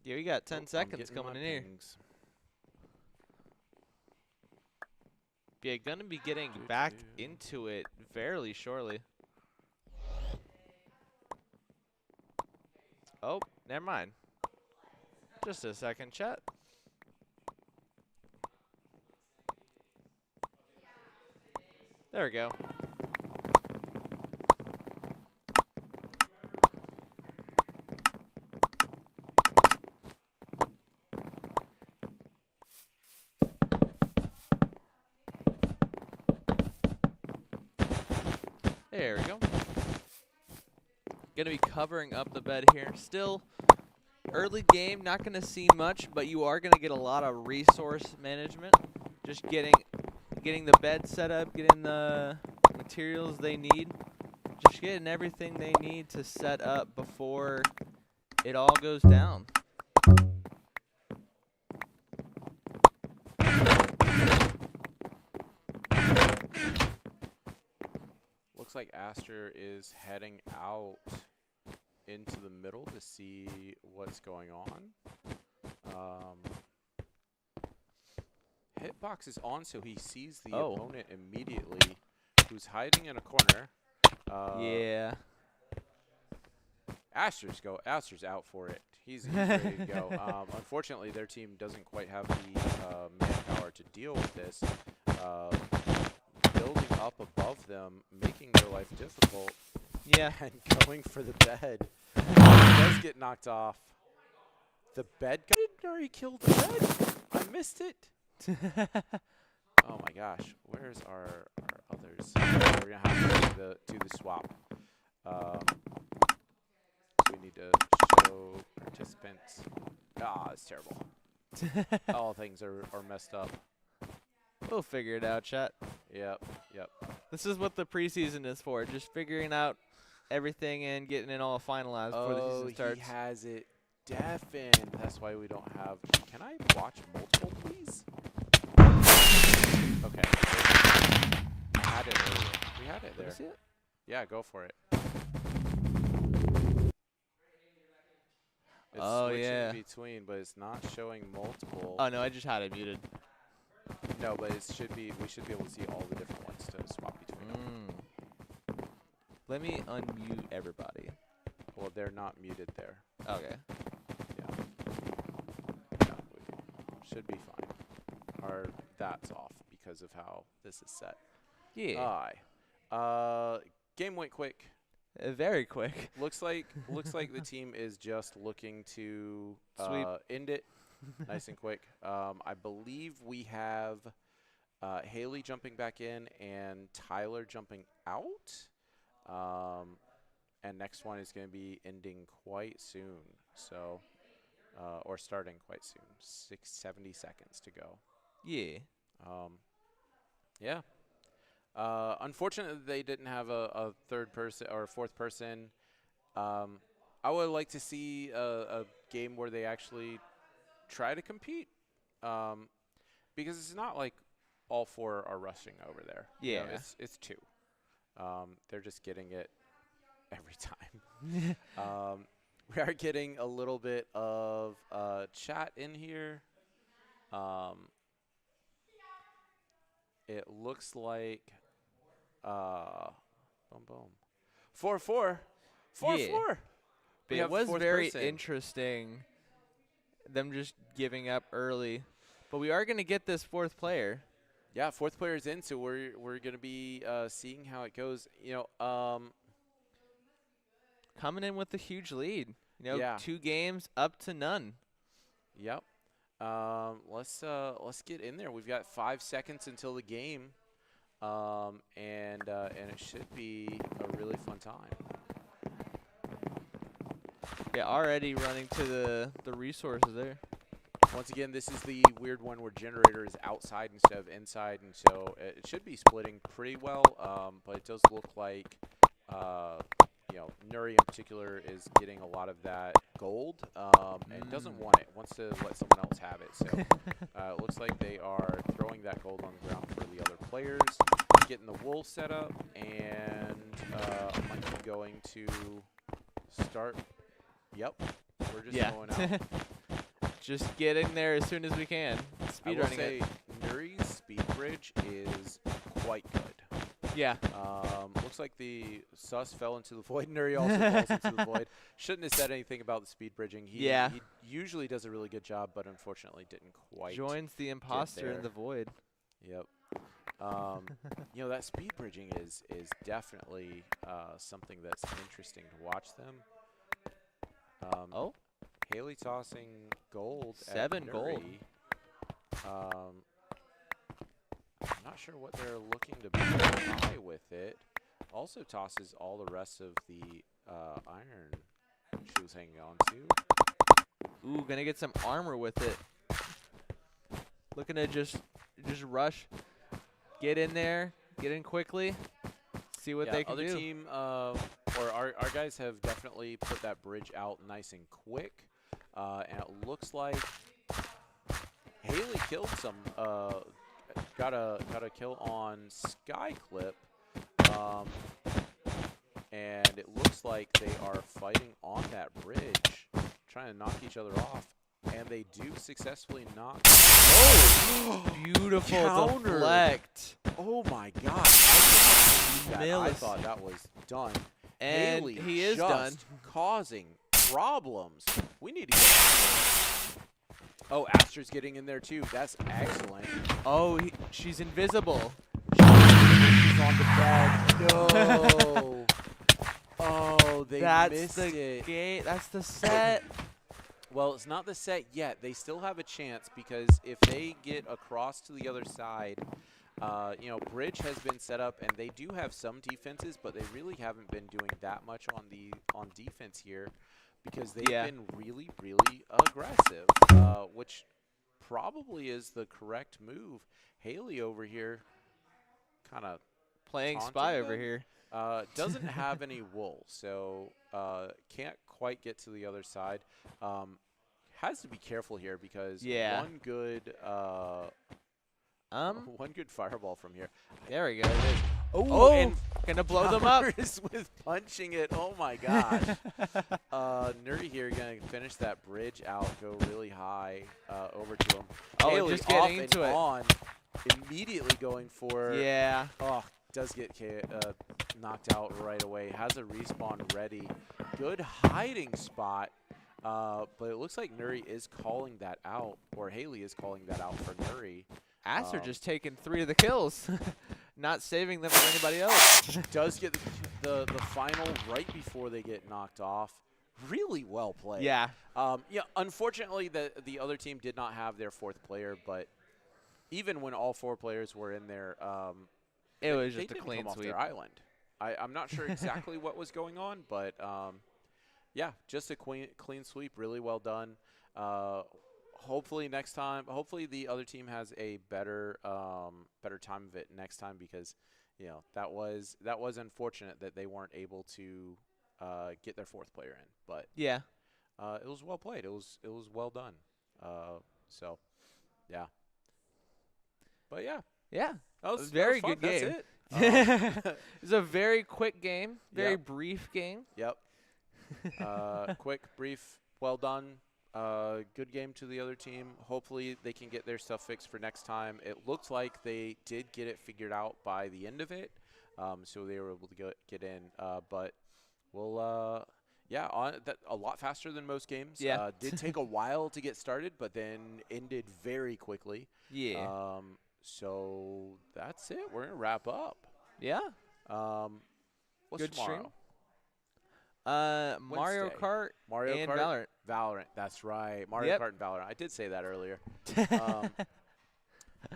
Yeah, we got 10 seconds coming in here. Yeah, gonna be getting back into it fairly shortly. Oh, never mind. Just a second, chat. There we go. There we go. Gonna be covering up the bed here. Still early game, not gonna see much, but you are gonna get a lot of resource management. Just getting the bed set up, getting the materials they need, just getting everything they need to set up before it all goes down. Looks like Aster is heading out into the middle to see what's going on. Hitbox is on, so he sees the opponent immediately, who's hiding in a corner. Yeah. Aster's out for it. He's ready to go. Unfortunately, their team doesn't quite have the manpower to deal with this. Building up above them, making their life difficult. Yeah. And going for the bed. It does get knocked off. The bed got already killed the bed. I missed it. Oh my gosh. Where's our others? We're gonna have to do the swap. We need to show participants. It's terrible. All things are messed up. We'll figure it out, chat. Yep. This is what the preseason is for, just figuring out everything and getting it all finalized before the season starts. He has it deafened. That's why we don't have... Can I watch multiple, please? Okay. We had it earlier. We had it there. Let me see it? Yeah, go for it. It's switching between, but it's not showing multiple. Oh, no, I just had it muted. No, but it should be. We should be able to see all the different ones to swap between. Let me unmute everybody. Well, they're not muted there. Okay. Yeah, we should be fine. Or that's off because of how this is set. Yeah. Game went quick. Very quick. Looks like the team is just looking to Sweep. end it nice and quick. I believe we have Haley jumping back in and Tyler jumping out. And next one is going to be ending quite soon. So, or starting quite soon. 70 seconds to go. Yeah. Yeah. Unfortunately, they didn't have a third person or a fourth person. I would like to see a game where they actually try to compete, because it's not like all four are rushing over there. Yeah. You know, it's two. They're just getting it every time. We are getting a little bit of chat in here. It looks like boom boom 4-4. 4-4. But it was very interesting, them just giving up early. But we are going to get this fourth player. Yeah, fourth player's in, so we're going to be seeing how it goes. You know, coming in with a huge lead. You know, yeah. 2 games up to none. Yep. Let's get in there. We've got 5 seconds until the game, and it should be a really fun time. Yeah, already running to the resources there. Once again, this is the weird one where generator is outside instead of inside, and so it should be splitting pretty well. But it does look like, you know, Nuri in particular is getting a lot of that gold, and doesn't want it. Wants to let someone else have it. So it looks like they are throwing that gold on the ground for the other players, getting the wool set up, and Mikey going to start. Yep, we're just going out. Just get in there as soon as we can. Speed running say it. Nuri's speed bridge is quite good. Yeah. Looks like the sus fell into the void. Nuri also falls into the void. Shouldn't have said anything about the speed bridging. He usually does a really good job, but unfortunately didn't quite. Joins the imposter in the void. Yep. You know, that speed bridging is definitely something that's interesting to watch them. Haley tossing gold. 7 gold. I'm not sure what they're looking to buy with it. Also tosses all the rest of the iron she was hanging on to. Ooh, gonna get some armor with it. Looking to just rush, get in there, get in quickly, see what they can do. Other team, or our guys have definitely put that bridge out nice and quick. And it looks like Haley killed some, got a kill on Skyclip, and it looks like they are fighting on that bridge, trying to knock each other off, and they do successfully knock. Oh, beautiful counter. Deflect. Oh my gosh! I thought that was done. And Haley he is just done. Causing problems. We need to get. Oh, Astra's getting in there too. That's excellent. Oh, she's invisible. She's on the bed. No. Oh, they missed it. That's the set. Well, it's not the set yet. They still have a chance because if they get across to the other side, you know, bridge has been set up and they do have some defenses, but they really haven't been doing that much on defense here because they've been really, really aggressive, which probably is the correct move. Haley over here kind of playing spy over here. Doesn't have any wool, so can't quite get to the other side. Has to be careful here because one good fireball from here. There we go. Oh, and gonna blow them up. With punching it. Oh my gosh. Nuri here gonna finish that bridge out, go really high over to him. Oh, Haley just getting off into and it. On, immediately going for. Yeah. Oh, does get knocked out right away. Has a respawn ready. Good hiding spot. But it looks like Nuri is calling that out, or Haley is calling that out for Nuri. Aster just taking 3 of the kills, not saving them for anybody else. Does get the final right before they get knocked off. Really well played. Yeah. Yeah. Unfortunately, the other team did not have their 4th player, but even when all 4 players were in there, It was they just a didn't clean come off sweep. their island. I'm not sure exactly what was going on, but yeah, just a clean sweep. Really well done. Hopefully next time, hopefully the other team has a better time of it next time, because that was unfortunate that they weren't able to get their 4th player in. But Yeah. it was well played. It was well done. So yeah. But yeah. Yeah. That was Very fun. good That's game. it. It was a very quick game, very Yep. brief game. Yep. Quick, brief, well done. Good game to the other team. Hopefully they can get their stuff fixed for next time. It looked like they did get it figured out by the end of it, so they were able to get in. But we'll, a lot faster than most games. Yeah. Did take a while to get started, but then ended very quickly. Yeah. So that's it. We're gonna wrap up. Yeah. What's Good tomorrow? stream. Mario Wednesday. Kart Mario and Kart, Valorant. Valorant. That's right. Mario Yep. Kart and Valorant. I did say that earlier.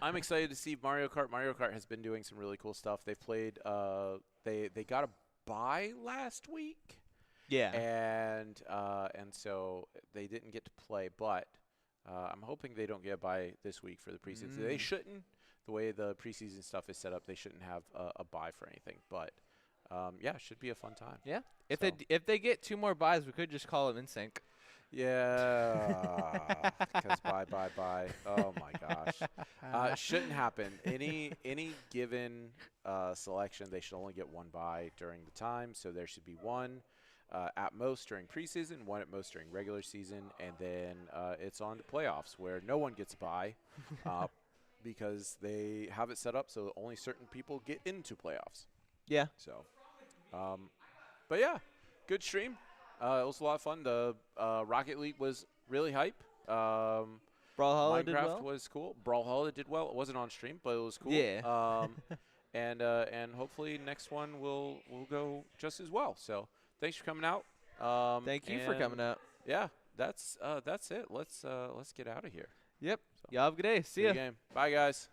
I'm excited to see Mario Kart. Mario Kart has been doing some really cool stuff. They've played. They got a bye last week. Yeah. And so they didn't get to play. But I'm hoping they don't get a bye this week for the preseason. They shouldn't. The way the preseason stuff is set up, they shouldn't have a bye for anything. But yeah, it should be a fun time. Yeah. If they get 2 more buys, we could just call them in sync. Yeah, because bye. Oh my gosh, shouldn't happen. Any given selection, they should only get 1 bye during the time. So there should be 1 at most during preseason, 1 at most during regular season, and then it's on to playoffs where no one gets a bye because they have it set up so only certain people get into playoffs. Yeah. So, but yeah, good stream. It was a lot of fun. The Rocket League was really hype. Brawlhalla did Minecraft well. was cool. Brawlhalla did well. It wasn't on stream, but it was cool. Yeah. And hopefully next one will go just as well. So thanks for coming out. Thank you for coming out. Yeah, that's it. Let's get out of here. Yep. So. Y'all have a good day. See ya. Good game. Bye guys.